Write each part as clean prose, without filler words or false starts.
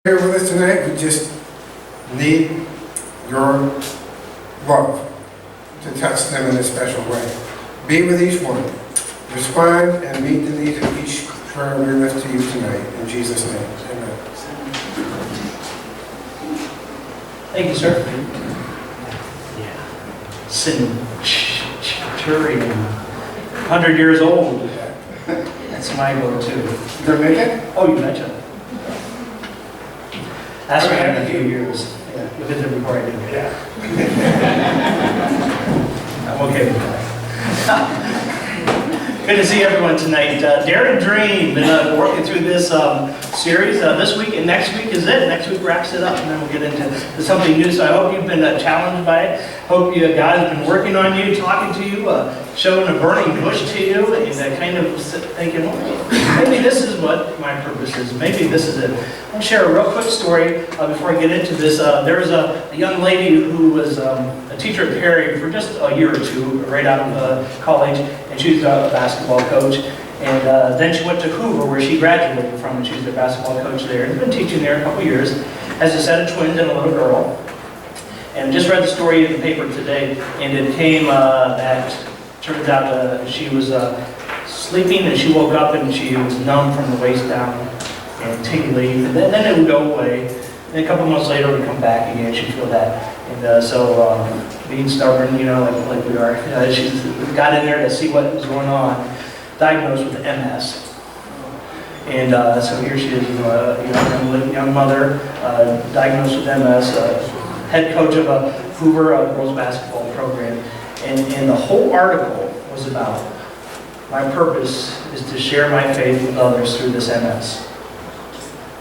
Here with us tonight, we just need your love to touch them in a special way. Be with each one. Respond and meet the needs of each prayer we lift to you tonight. In Jesus' name, amen. Thank you, sir. Yeah. Centurion. 100 years old. That's my go-to. You gonna make it? Oh, you betcha. Ask me in a few years. Yeah, you'll get there before I do. Yeah. I'm okay with that. Good to see everyone tonight. Dare to Dream. Been working through this series. This week and next week is it. Next week wraps it up, and then we'll get into something new. So I hope you've been challenged by it. Hope God has been working on you, talking to you, showing a burning bush to you, and kind of thinking, well, maybe this is what my purpose is. Maybe this is it. I'll share a real quick story before I get into this. There was a young lady who was a teacher at Perry for just a year or two, right out of college, and she was a basketball coach. And then she went to Hoover, where she graduated from, and she was a basketball coach there. And been teaching there a couple years, has a set of twins and a little girl. And just read the story in the paper today, and it came that turns out she was sleeping, and she woke up and she was numb from the waist down and tingly, and then it would go away. And a couple months later, it would come back again. She'd feel that. And so being stubborn, like we are, she got in there to see what was going on, diagnosed with MS. And so here she is, a young mother, diagnosed with MS, head coach of a Hoover girls basketball program. And the whole article was about, my purpose is to share my faith with others through this MS.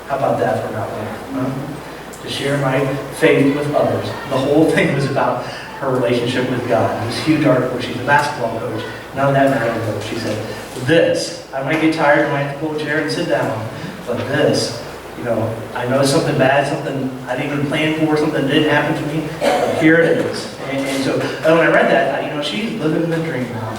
How about that for that one? To share my faith with others. The whole thing was about her relationship with God. This huge article. She's a basketball coach. None of that mattered though. She said, this, I might get tired, I might have to pull a chair and sit down, but this, I know it's something bad, something I didn't even plan for, something that didn't happen to me, but here it is. And so when I read that, I thought, she's living the dream now.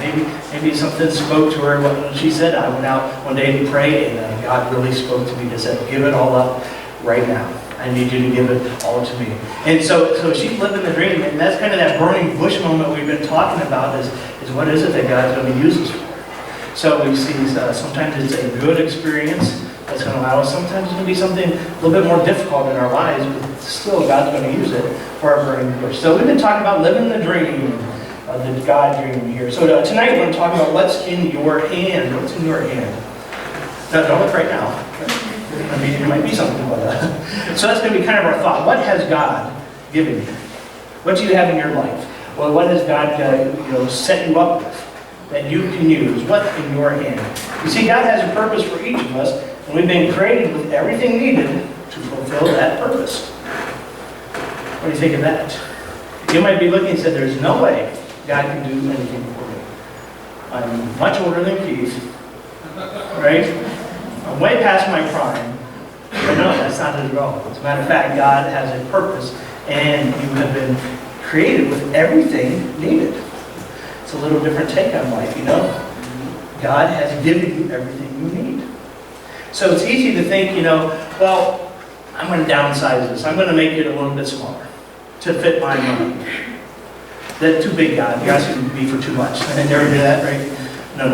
Maybe something spoke to her when she said, I went out one day to pray, and God really spoke to me to say, give it all up right now. I need you to give it all to me. And so she's living the dream, and that's kind of that burning bush moment we've been talking about is what is it that God's going to use us for? So we see sometimes it's a good experience that's going to allow us. Sometimes it's going to be something a little bit more difficult in our lives, but still God's going to use it for our burning bush. So we've been talking about living the dream, the God dream here. So tonight we're going to talk about what's in your hand. What's in your hand? No, don't look right now. I mean, it might be something like that. So that's going to be kind of our thought. What has God given you? What do you have in your life? Well, what has God set you up with that you can use? What's in your hand? You see, God has a purpose for each of us, and we've been created with everything needed to fulfill that purpose. What do you think of that? You might be looking and say, there's no way God can do anything for me. I'm much older than Keith, right? I'm way past my prime. But no, that's not it at all. As a matter of fact, God has a purpose, and you have been created with everything needed. It's a little different take on life, God has given you everything you need. So it's easy to think, well, I'm going to downsize this. I'm going to make it a little bit smaller to fit my money. That's too big, God. You're asking me for too much. I never do that, right? No,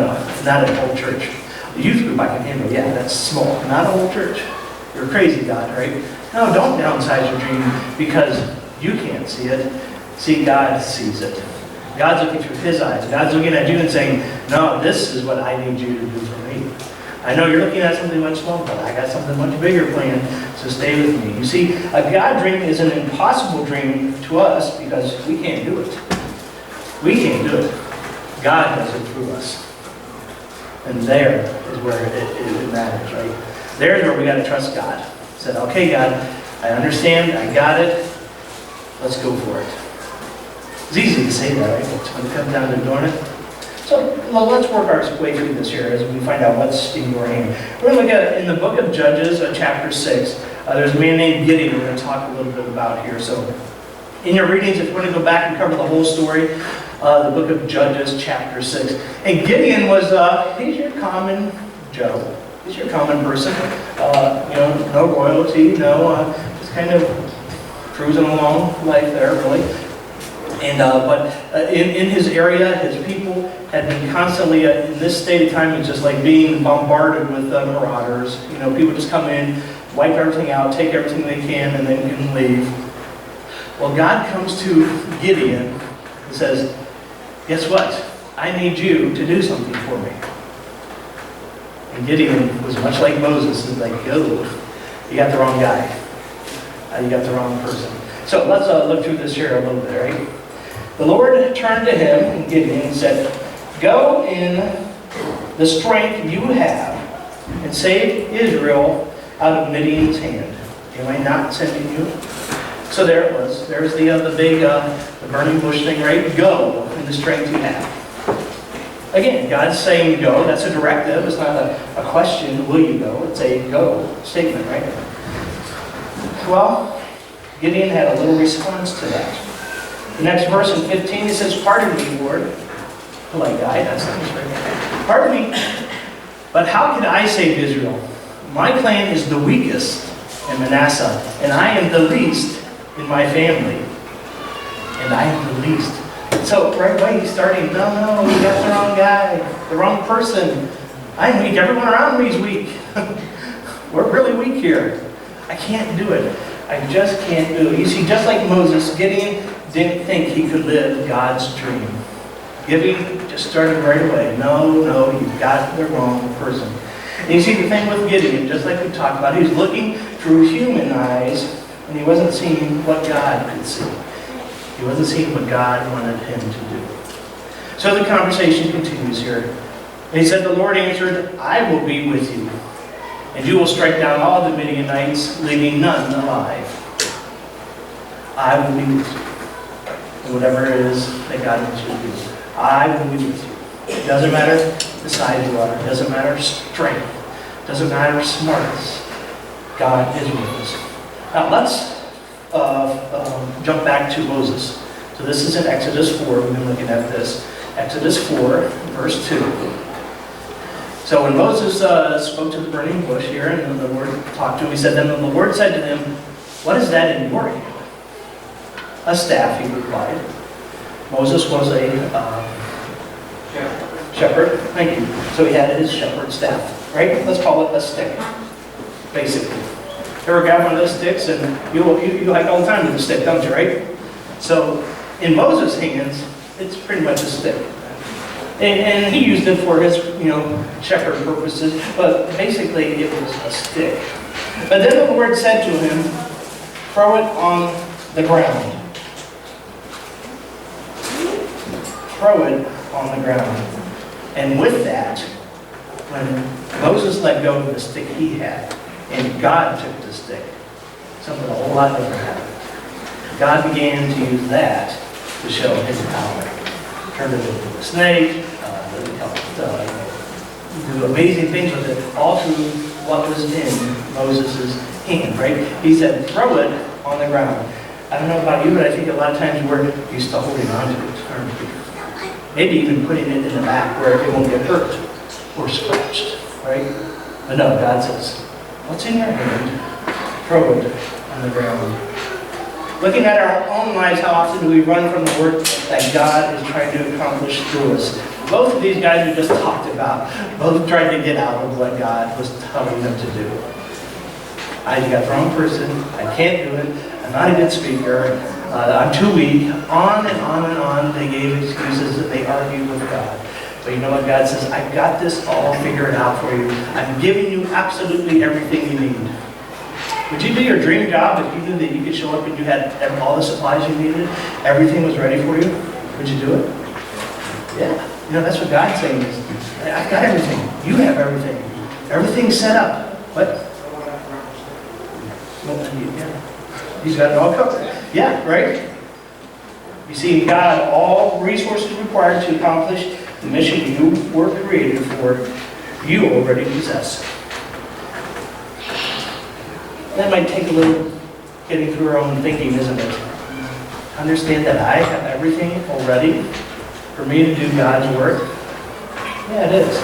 not a whole church. The youth group I can handle, yeah, that's small. Not a whole church. You're crazy, God, right? No, don't downsize your dream because you can't see it. See, God sees it. God's looking through His eyes. God's looking at you and saying, no, this is what I need you to do for me. I know you're looking at something much smaller, but I got something much bigger planned, so stay with me. You see, a God dream is an impossible dream to us because we can't do it. We can't do it. God does it through us. And there is where it matters, right? There's where we got to trust God. Said, okay, God, I understand, I got it. Let's go for it. It's easy to say that, right? But when it comes down to doing it. So let's work our way through this here as we find out what's in your hand. We're going to look at in the book of Judges, chapter 6. There's a man named Gideon we're going to talk a little bit about here. So in your readings, if you want to go back and cover the whole story, the book of Judges, chapter 6. And Gideon was, he's your common Joe. He's your common person. No royalty, just kind of cruising along life there, really. And but in his area, his people had been constantly in this state of time. It's just like being bombarded with marauders. People just come in, wipe everything out, take everything they can, and then can leave. Well, God comes to Gideon and says, "Guess what? I need you to do something for me." And Gideon was much like Moses. He's like, "Oh, you got the wrong guy. You got the wrong person." So let's look through this here a little bit, right? The Lord turned to him, Gideon, and said, "Go in the strength you have and save Israel out of Midian's hand. Am I not sending you?" So there it was. There's the big, the burning bush thing, right? Go in the strength you have. Again, God's saying go. That's a directive. It's not a question, will you go? It's a go statement, right? Well, Gideon had a little response to that. The next verse in 15, he says, "Pardon me, Lord." Polite guy, that's not very good. "Pardon me, but how can I save Israel? My clan is the weakest in Manasseh, and I am the least in my family." And I am the least. So right away he's starting, no, you got the wrong guy, the wrong person. I'm weak, everyone around me is weak. We're really weak here. I can't do it. I just can't do it. You see, just like Moses, Gideon didn't think he could live God's dream. Gideon just started right away. No, you've got the wrong person. And you see the thing with Gideon, just like we talked about, he was looking through human eyes, and he wasn't seeing what God could see. He wasn't seeing what God wanted him to do. So the conversation continues here. And he said, "The Lord answered, I will be with you, and you will strike down all the Midianites, leaving none alive. I will be with you." And whatever it is that God wants you to do, I will be with you. It doesn't matter the size you are. It doesn't matter strength. It doesn't matter smartness. God is with us. Now let's jump back to Moses. So this is in Exodus 4. We've been looking at this. Exodus 4, verse 2. So when Moses spoke to the burning bush here, and the Lord talked to him, he said, "Then the Lord said to him, 'What is that in your hand?' 'A staff,' he replied." Moses was a shepherd. Thank you. So he had his shepherd staff, right? Let's call it a stick, basically. Ever grab one of those sticks, and you hike all the time with a stick, don't you, right? So in Moses' hands, it's pretty much a stick. And he used it for his, shepherd purposes, but basically it was a stick. But then the Lord said to him, "Throw it on the ground." Throw it on the ground. And with that, when Moses let go of the stick he had, and God took the stick, something a whole lot different happened. God began to use that to show his power. Turned it into a snake, do amazing things with it, all through what was in Moses' hand, right? He said, "Throw it on the ground." I don't know about you, but I think a lot of times we're used to holding on to it, or maybe even putting it in the back where it won't get hurt or scratched, right? But no, God says, what's in your hand? Throw it on the ground. Looking at our own lives, how often do we run from the work that God is trying to accomplish through us? Both of these guys we just talked about, both tried to get out of what God was telling them to do. I got the wrong person. I can't do it. I'm not a good speaker. I'm too weak. On and on and on. They gave excuses that they argued with God. But you know what? God says, I've got this all figured out for you. I'm giving you absolutely everything you need. Would you do your dream job if you knew that you could show up and you had all the supplies you needed? Everything was ready for you? Would you do it? Yeah. That's what God's saying is, I've got everything. You have everything. Everything's set up. What? He's got it all covered. Yeah, right? You see, in God, all resources required to accomplish the mission you were created for, you already possess. That might take a little getting through our own thinking, isn't it? Understand that I have everything already for me to do God's work? Yeah, it is.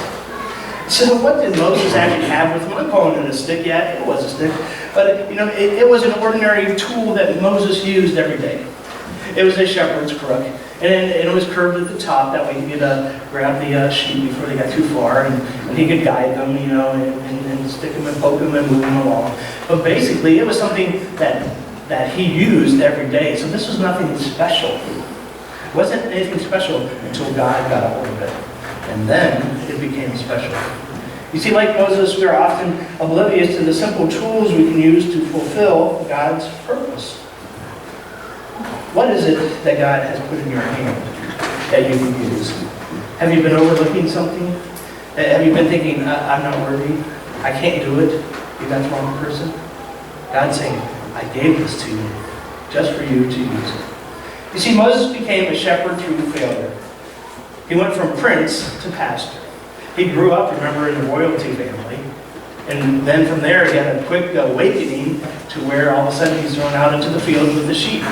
So what did Moses actually have with him? I'm calling it a stick. Yeah, it was a stick. But, it was an ordinary tool that Moses used every day. It was a shepherd's crook. And it was curved at the top. That way he could grab the sheep before they got too far. And he could guide them, and stick them and poke them and move them along. But basically, it was something that he used every day. So this was nothing special. It wasn't anything special until God got a hold of it. And then it became special. You see, like Moses, we are often oblivious to the simple tools we can use to fulfill God's purpose. What is it that God has put in your hand that you can use? Have you been overlooking something? Have you been thinking, I'm not worthy, I can't do it, you're the wrong person? God's saying, I gave this to you, just for you to use it. You see, Moses became a shepherd through failure. He went from prince to pastor. He grew up, remember, in a royalty family. And then from there, he had a quick awakening to where all of a sudden he's thrown out into the field with the sheep.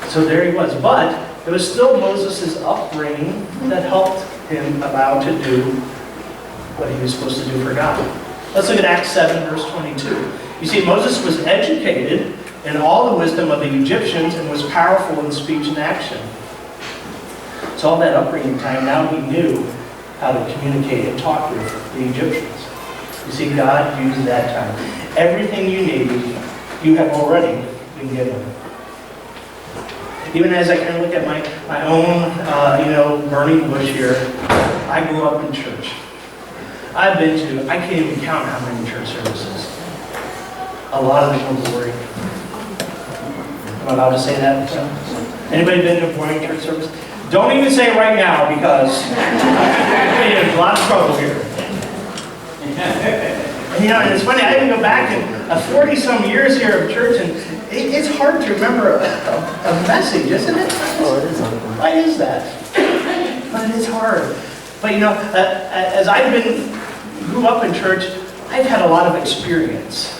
So there he was. But it was still Moses' upbringing that helped him allow to do what he was supposed to do for God. Let's look at Acts 7, verse 22. You see, Moses was educated in all the wisdom of the Egyptians and was powerful in speech and action. So all that upbringing time, now he knew how to communicate and talk with the Egyptians. You see, God used that time. Everything you need, you have already been given. Even as I kind of look at my own, burning bush here, I grew up in church. I can't even count how many church services. A lot of them were boring. Am I allowed to say that? Anybody been to a boring church service? Don't even say it right now, because I'm in a lot of trouble here. And it's funny, I even go back and 40-some years here of church, and it's hard to remember a message, isn't it? Oh, it is. Why is that? But it's hard. But as grew up in church, I've had a lot of experience.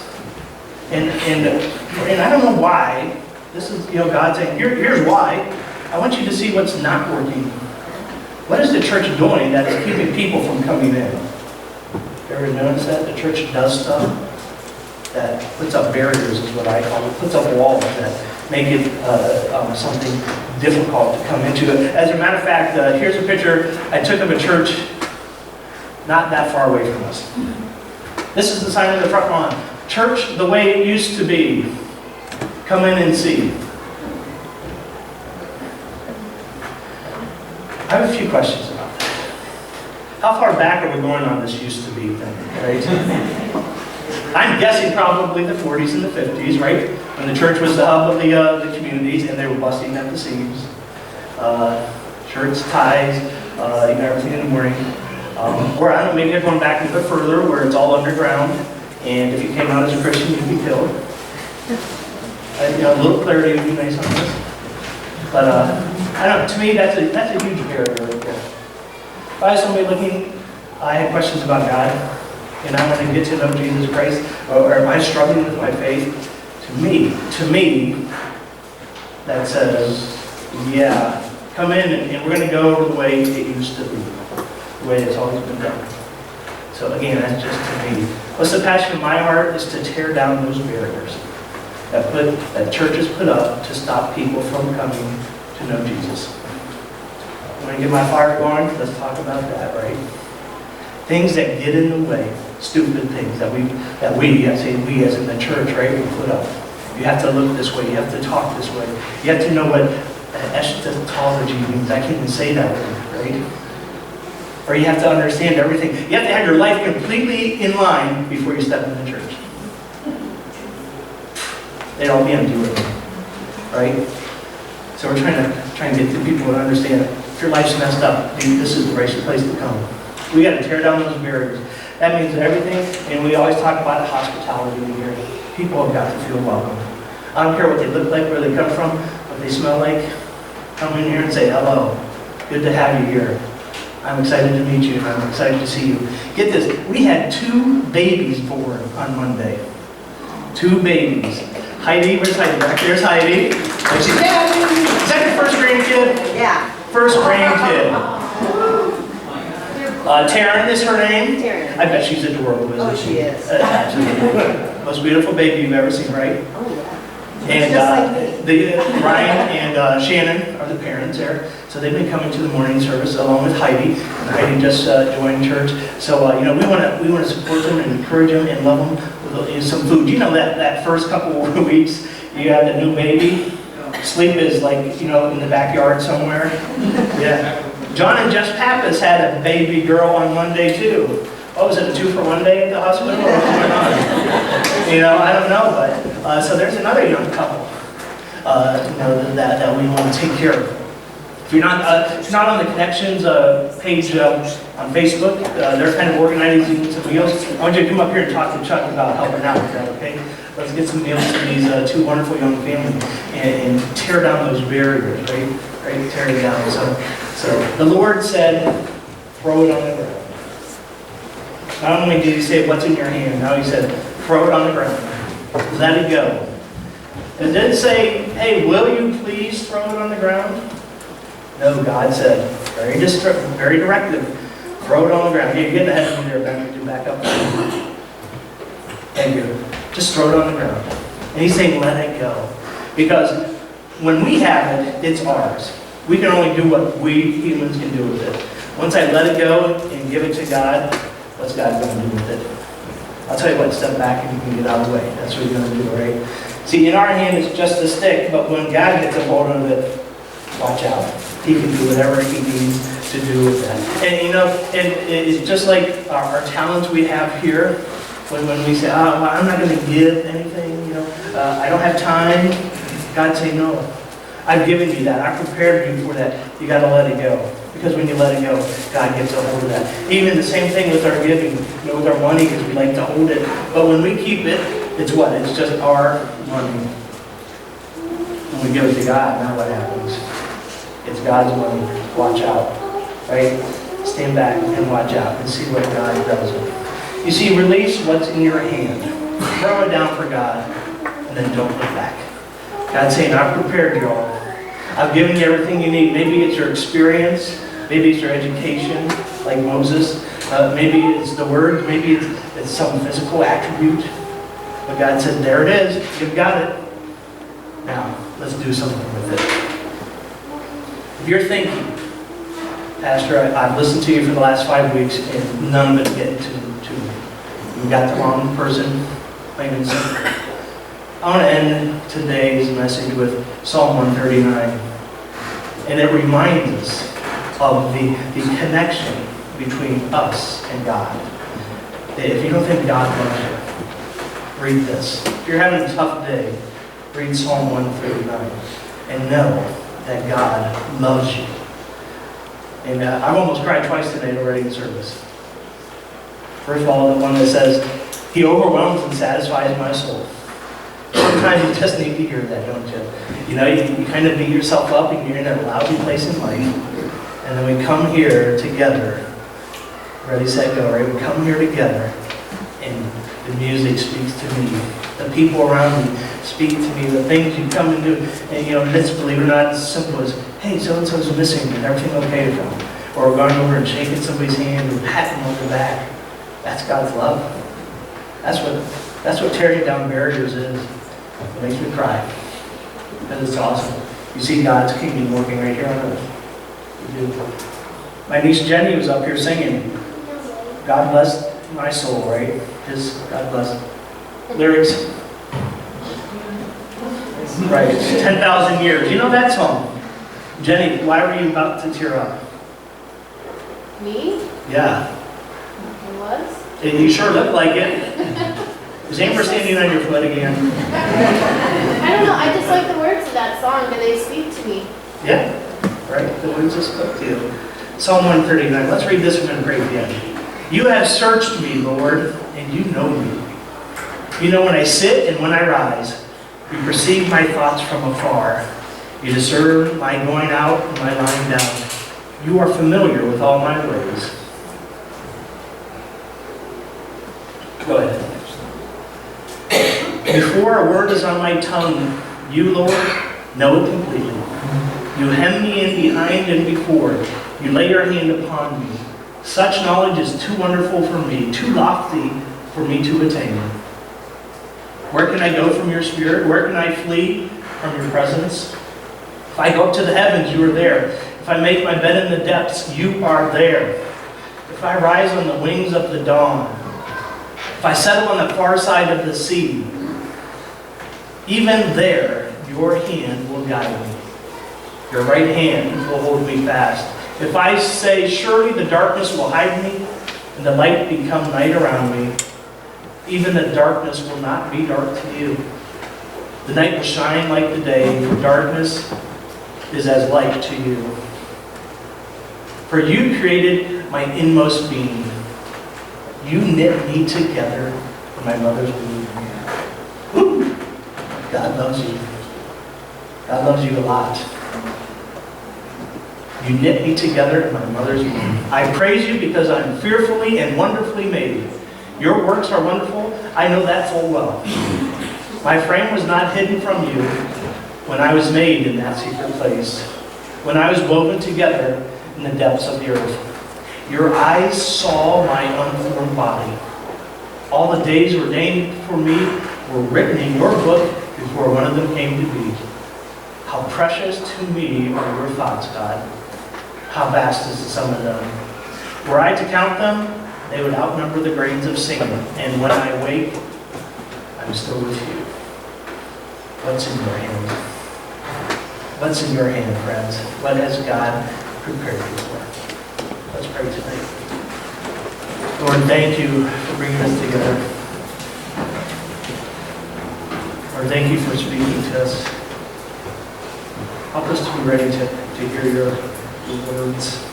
And I don't know why. This is, God saying, here's why. I want you to see what's not working. What is the church doing that is keeping people from coming in? You ever notice that? The church does stuff that puts up barriers, is what I call it. Puts up walls that make it something difficult to come into. As a matter of fact, here's a picture I took of a church not that far away from us. This is the sign of the front lawn. Church the way it used to be. Come in and see. I have a few questions about that. How far back are we going on this used to be thing, right? I'm guessing probably the 40s and the 50s, right? When the church was the hub of the communities and they were busting at the seams. Shirts, ties, everything in the morning. Or I don't know, maybe they're going back a bit further where it's all underground, and if you came out as a Christian, you'd be killed. A little clarity would be nice on this. But I don't know, to me, that's a huge barrier right there. If I was somebody looking, I had questions about God, and I want to get to know Jesus Christ, or am I struggling with my faith? To me, that says, yeah, come in and we're going to go the way it used to be, the way it's always been done. So again, that's just to me. What's the passion of my heart is to tear down those barriers that churches put up to stop people from coming to know Jesus. I'm going to get my fire going. Let's talk about that, right? Things that get in the way, stupid things that we, I say we as in the church, right, we put up. You have to look this way. You have to talk this way. You have to know what eschatology means. I can't even say that word, right? Or you have to understand everything. You have to have your life completely in line before you step into church. They'd all be undoable, right? So we're trying to get the people to understand, if your life's messed up, dude, this is the right place to come. We got to tear down those barriers. That means everything, and we always talk about hospitality in here. People have got to feel welcome. I don't care what they look like, where they come from, what they smell like. Come in here and say, hello. Good to have you here. I'm excited to meet you, and I'm excited to see you. Get this, we had 2 babies born on Monday. 2 babies. Heidi, where's Heidi? Back there's Heidi. Like she's, yeah, is that your first grandkid? Yeah. First grandkid. Taryn is her name. Taryn. I bet she's adorable, isn't Oh, she? she is. Absolutely. Most beautiful baby you've ever seen, right? Oh, yeah. And Just like me. Ryan and Shannon are the parents there. So they've been coming to the morning service along with Heidi. And Heidi just joined church. So, we want to support them and encourage them and love them with some food. You know that first couple of weeks, you have the new baby. Sleep is like, in the backyard somewhere. Yeah. John and Jess Pappas had a baby girl on Monday too. What was it, a 2-for-1 day at the hospital? Or what's going on? I don't know, but so there's another young couple, that we want to take care of. If you're not on the Connections page on Facebook, they're kind of organizing some meals. I want you to come up here and talk to Chuck about helping out with that, okay? Let's get some meals to these 2 wonderful young families and tear down those barriers, right? Tear it down. So the Lord said, throw it on the ground. Not only did he say, what's in your hand, now he said, throw it on the ground. Let it go. It didn't say, hey, will you please throw it on the ground? No, God said, very directive, throw it on the ground. Hey, get ahead of me there, Ben. Do back up. Thank you. Just throw it on the ground. And he's saying, let it go. Because when we have it, it's ours. We can only do what we humans can do with it. Once I let it go and give it to God, what's God going to do with it? I'll tell you what, step back and you can get out of the way. That's what he's going to do, right? See, in our hand, it's just a stick, but when God gets a hold of it, watch out. He can do whatever he needs to do with that. And it's just like our talents we have here. When we say, well, I'm not going to give anything, I don't have time. God say, no. I've given you that. I prepared you for that. You got to let it go. Because when you let it go, God gets a hold of that. Even the same thing with our giving, with our money, because we like to hold it. But when we keep it, it's what? It's just our money. When we give it to God, now what happens? It's God's money. Watch out. Right? Stand back and watch out and see what God does. You see, release what's in your hand. Throw it down for God, and then don't look back. God's saying, I've prepared you all. I've given you everything you need. Maybe it's your experience. Maybe it's your education, like Moses. Maybe it's the word. Maybe it's some physical attribute. But God said, there it is. You've got it. Now, let's do something with it. If you're thinking, Pastor, I've listened to you for the last 5 weeks, and none of it getting to me. You got the wrong person, plain and simple. I want to end today's message with Psalm 139. And it reminds us of the connection between us and God. If you don't think God loves you, read this. If you're having a tough day, read Psalm 139 and know that God loves you. And I've almost cried twice today already in service. First of all, the one that says, He overwhelms and satisfies my soul. Sometimes you just need to hear that, don't you? You kind of beat yourself up and you're in a lousy place in life. And then we come here together. Ready, set, go, right? We come here together and the music speaks to me. The people around me speak to me. The things you come and do. And let's believe it or not, it's as simple as, hey, so-and-so's missing. Is everything okay with them? Or going over and shaking somebody's hand and patting them on the back. That's God's love. That's what tearing down barriers is. It makes me cry. Because it's awesome. You see God's kingdom working right here on earth. You do. My niece Jenny was up here singing, God bless my soul, right? God bless. Lyrics. Right. 10,000 years. You know that song. Jenny, why were you about to tear up? Me? Yeah. I was? You sure look like it. Is Amber standing on your foot again? I don't know. I just like the words of that song, and they speak to me. Yeah. Right. The words just spoke to you. Psalm 139. Let's read this one and pray again. You have searched me, Lord, and you know me. You know when I sit and when I rise. You perceive my thoughts from afar. You discern my going out and my lying down. You are familiar with all my ways. Go ahead. Before a word is on my tongue, you, Lord, know it completely. You hem me in behind and before. You lay your hand upon me. Such knowledge is too wonderful for me, too lofty for me to attain. Where can I go from your spirit? Where can I flee from your presence? If I go up to the heavens, you are there. If I make my bed in the depths, you are there. If I rise on the wings of the dawn, if I settle on the far side of the sea, even there your hand will guide me. Your right hand will hold me fast. If I say, surely the darkness will hide me, and the light become night around me, even the darkness will not be dark to you. The night will shine like the day, for darkness is as light to you. For you created my inmost being. You knit me together from my mother's womb. Woo! God loves you. God loves you a lot. You knit me together in my mother's womb. I praise you because I'm fearfully and wonderfully made. Your works are wonderful. I know that full well. My frame was not hidden from you when I was made in that secret place, when I was woven together in the depths of the earth. Your eyes saw my unformed body. All the days ordained for me were written in your book before one of them came to be. How precious to me are your thoughts, God. How vast is the sum of them. Were I to count them, they would outnumber the grains of sand. And when I wake, I'm still with you. What's in your hand? What's in your hand, friends? What has God prepared you for? Let's pray tonight. Lord, thank you for bringing us together. Lord, thank you for speaking to us. Help us to be ready to hear your words,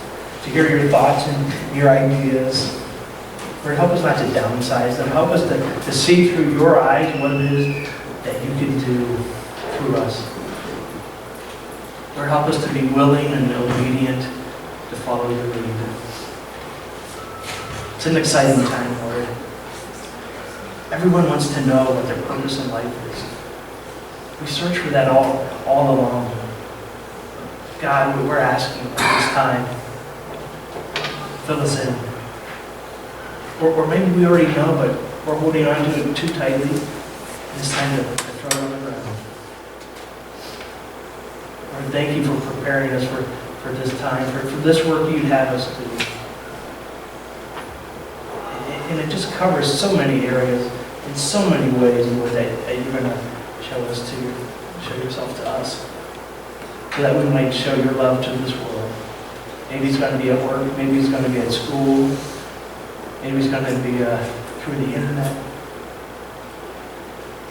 to hear your thoughts and your ideas. Lord, help us not to downsize them. Help us to see through your eyes what it is that you can do through us. Lord, help us to be willing and obedient to follow your lead. It's an exciting time, Lord. Everyone wants to know what their purpose in life is. We search for that all along. God, we're asking at this time, fill us in. Or maybe we already know, but we're holding on to it too tightly. It's time to throw it on the ground. Lord, thank you for preparing us for this time, for this work you'd have us do. And it just covers so many areas in so many ways, Lord, that you're going to show yourself to us, so that we might show your love to this world. Maybe it's going to be at work, maybe it's going to be at school, maybe it's going to be through the internet,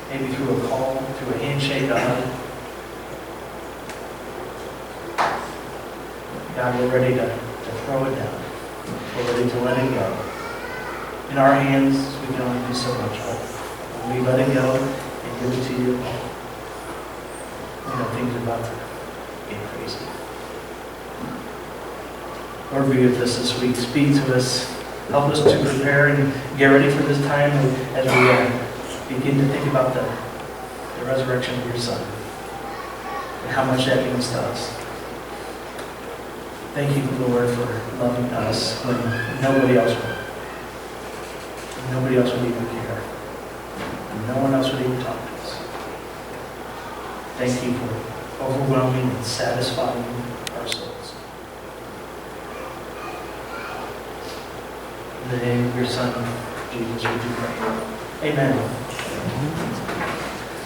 maybe through a call, through a handshake, God. God, we're ready to throw it down. We're ready to let it go. In our hands, we can only do so much, but when we let it go and give it to you, things are about to get crazy. Lord, be with us this week. Speak to us. Help us to prepare and get ready for this time as we begin to think about the resurrection of your Son and how much that means to us. Thank you, Lord, for loving us when nobody else would. Nobody else would even care. And no one else would even talk to us. Thank you for overwhelming and satisfying our souls. In the name of your Son, Jesus, we do pray. Amen.